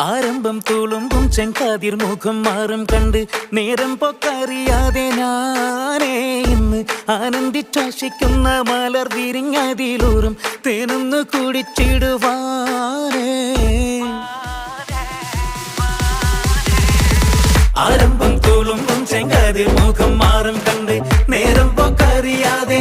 ആരംഭം തൂളുമ്പും ചെങ്കാതിർ മുഖം മാറും കണ്ട് നേരം പൊക്കറിയാതെ ഞാനേ ഇന്ന് ആനന്ദിച്ചാശിക്കുന്ന മലർ വിരിഞ്ഞതിലൂറും തേനൊന്നു കുടിച്ചിടുവാനേ. ആരംഭം തൂളുമ്പും ചെങ്കാതിർ മുഖം മാറും കണ്ട് നേരം പൊക്കറിയാതെ